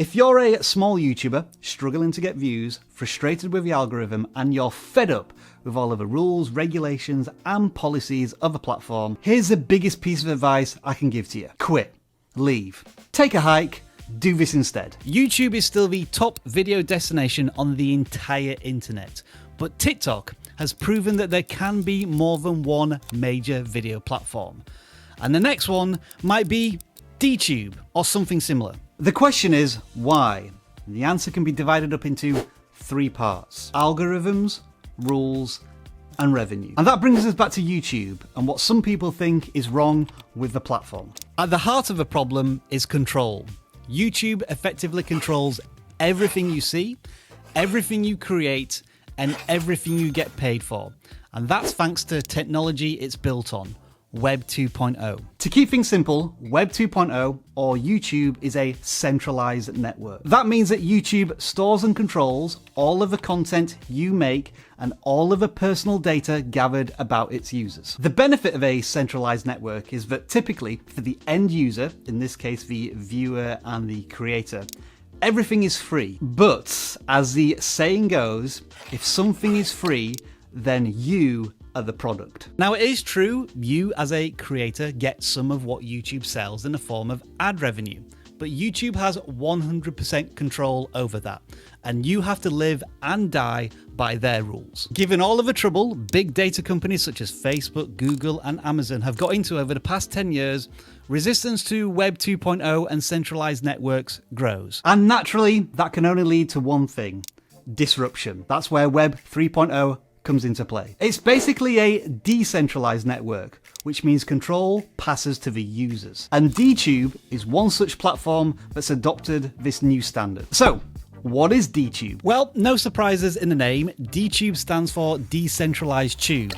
If you're a small YouTuber struggling to get views, frustrated with the algorithm, and you're fed up with all of the rules, regulations, and policies of a platform, here's the biggest piece of advice I can give to you. Quit. Leave. Take a hike. Do this instead. YouTube is still the top video destination on the entire internet, but TikTok has proven that there can be more than one major video platform. And the next one might be DTube or something similar. The question is, why? And the answer can be divided up into three parts: algorithms, rules, and revenue. And that brings us back to YouTube and what some people think is wrong with the platform. At the heart of the problem is control. YouTube effectively controls everything you see, everything you create, and everything you get paid for. And that's thanks to technology it's built on, Web 2.0. To keep things simple, Web 2.0 or YouTube is a centralized network. That means that YouTube stores and controls all of the content you make and all of the personal data gathered about its users. The benefit of a centralized network is that typically for the end user, in this case the viewer and the creator, everything is free. But as the saying goes, if something is free, then you are the product. Now, it is true, you as a creator get some of what YouTube sells in the form of ad revenue, but YouTube has 100% control over that, and you have to live and die by their rules. Given all of the trouble big data companies such as Facebook, Google, and Amazon have got into over the past 10 years, resistance to Web 2.0 and centralized networks grows. And naturally, that can only lead to one thing: disruption. That's where Web 3.0 comes into play. It's basically a decentralized network, which means control passes to the users. And DTube is one such platform that's adopted this new standard. So, what is DTube? Well, no surprises in the name. DTube stands for Decentralized Tube.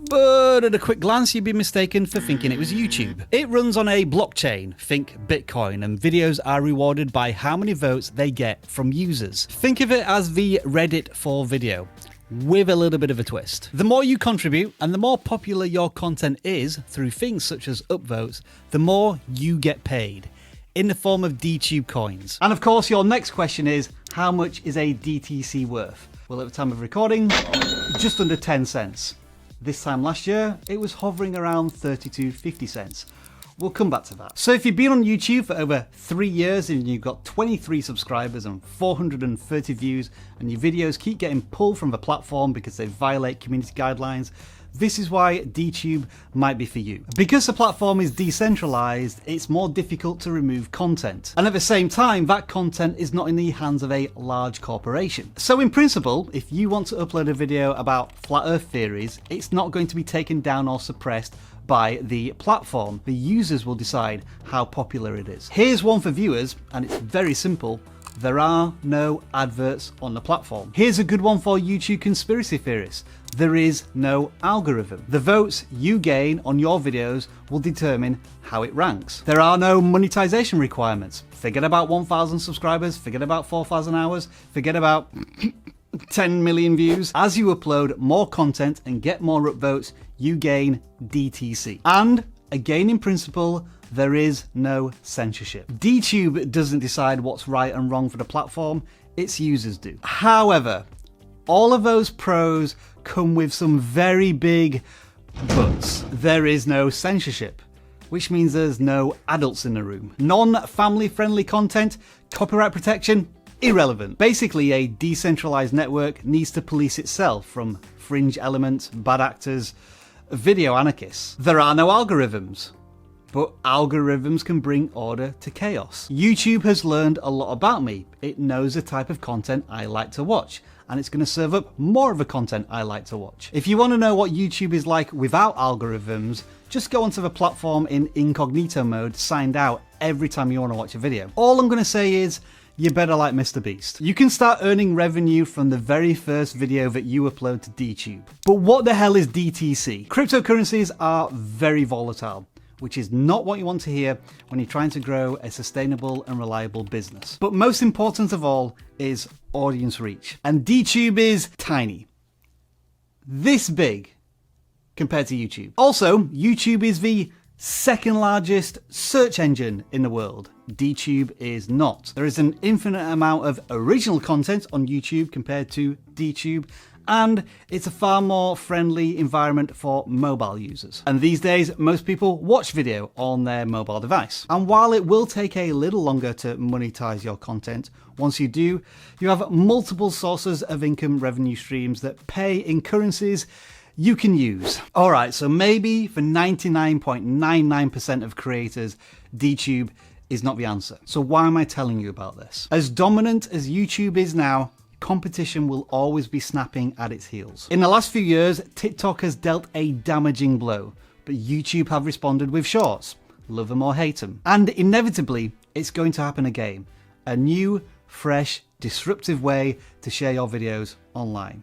But at a quick glance, you'd be mistaken for thinking it was YouTube. It runs on a blockchain, think Bitcoin, and videos are rewarded by how many votes they get from users. Think of it as the Reddit for video, with a little bit of a twist. The more you contribute and the more popular your content is through things such as upvotes, the more you get paid in the form of DTube coins. And of course, your next question is, how much is a DTC worth? Well, at the time of recording, just under 10 cents. This time last year, it was hovering around 30 to 50 cents. We'll come back to that. So if you've been on YouTube for over 3 years and you've got 23 subscribers and 430 views and your videos keep getting pulled from the platform because they violate community guidelines, this is why DTube might be for you. Because the platform is decentralized, it's more difficult to remove content. And at the same time, that content is not in the hands of a large corporation. So in principle, if you want to upload a video about flat earth theories, it's not going to be taken down or suppressed by the platform. The users will decide how popular it is. Here's one for viewers, and it's very simple. There are no adverts on the platform. Here's a good one for YouTube conspiracy theorists. There is no algorithm. The votes you gain on your videos will determine how it ranks. There are no monetization requirements. Forget about 1,000 subscribers, forget about 4,000 hours, forget about 10 million views. As you upload more content and get more upvotes, you gain DTC. And again, in principle, there is no censorship. DTube doesn't decide what's right and wrong for the platform, its users do. However, all of those pros come with some very big buts. There is no censorship, which means there's no adults in the room. Non-family friendly content, copyright protection, irrelevant. Basically, a decentralized network needs to police itself from fringe elements, bad actors, video anarchists. There are no algorithms, but algorithms can bring order to chaos. YouTube has learned a lot about me. It knows the type of content I like to watch, and it's going to serve up more of the content I like to watch. If you want to know what YouTube is like without algorithms, just go onto the platform in incognito mode, signed out every time you want to watch a video. All I'm going to say is, you're better like Mr. Beast. You can start earning revenue from the very first video that you upload to DTube. But what the hell is DTC? Cryptocurrencies are very volatile, which is not what you want to hear when you're trying to grow a sustainable and reliable business. But most important of all is audience reach. And DTube is tiny. This big compared to YouTube. Also, YouTube is the second largest search engine in the world. DTube is not. There is an infinite amount of original content on YouTube compared to DTube, and it's a far more friendly environment for mobile users. And these days, most people watch video on their mobile device. And while it will take a little longer to monetize your content, once you do, you have multiple sources of income revenue streams that pay in currencies you can use. All right, so maybe for 99.99% of creators, DTube is not the answer. So why am I telling you about this? As dominant as YouTube is now, competition will always be snapping at its heels. In the last few years, TikTok has dealt a damaging blow, but YouTube have responded with shorts. Love them or hate them. And inevitably, it's going to happen again. A new, fresh, disruptive way to share your videos online.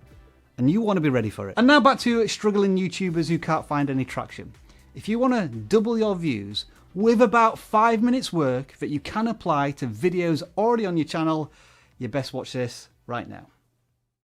And you want to be ready for it. And now back to struggling YouTubers who can't find any traction. If you want to double your views with about 5 minutes work that you can apply to videos already on your channel, you best watch this right now.